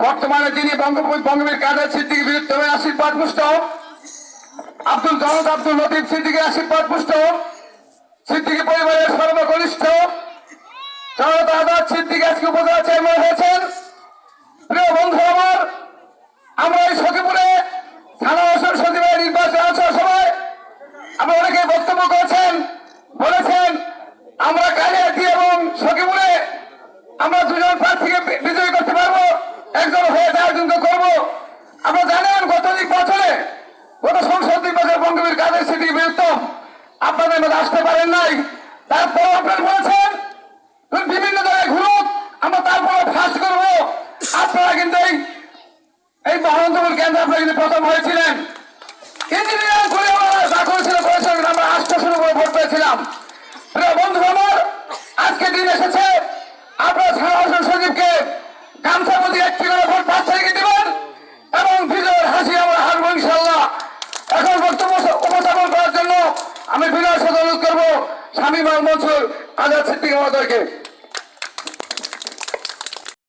বর্তমানে যিনি বঙ্গবীর কাদের সিদ্দিকীর বিরুদ্ধে আশীর্বাদ পুষ্ট, আব্দুল লতিফ সিদ্দিকীর আশীর্বাদ পুষ্ট, সিদ্দিকী পরিবারের সর্বকনিষ্ঠ জনতা আজাদ সিদ্দিকী আজকে উপজেলা চেয়ারম্যান হয়েছেন। প্রিয় বন্ধু আমার, আমরা এই সখীপুরে থানা সচিবের নির্বাচন আসার সময় আমরা অনেকে বক্তব্য করেছেন, বলেছেন আমরা কালিয়াতি এবং সখীপুরে আমরা দুজন প্রার্থীকে বিজয়ী করতে পারবো, একজন হয়ে একজনকে করবো। আমরা জানেন গত নির্বাচনে, গত সংসদ নির্বাচনে বঙ্গবীর কাদের সিদ্দিকীর বিরুদ্ধে আপনাদের মধ্যে আসতে পারেন নাই। তারপর আপনারা বলেছেন বিভিন্ন জায়গায় ঘুরুক, আমরা তারপরে ফাঁস করবো। আপনারা কিন্তু এই মহানন্দপুর কেন্দ্রে আপনারা কিন্তু প্রথম হয়েছিলেন। ইঞ্জিনিয়ার করে আমরা যা করেছিলাম আমরা 800 উপরে ভোট পেয়েছিলাম। প্রিয় বন্ধু আমার, আজকে দিন এসেছে আপনারা থানা সচিবকে গামছা প্রতি 1টি করে ভোট 5 তারিখে দিবেন এবং বিজয়ের হাসি আমরা হারবো ইনশাল্লাহ। এখন বক্তব্য উপস্থাপন করার জন্য আমি বিনয়ের সাথে অনুরোধ করবো শামীম আল মনসুর আজাদ সিদ্দিকী মহোদয়কে।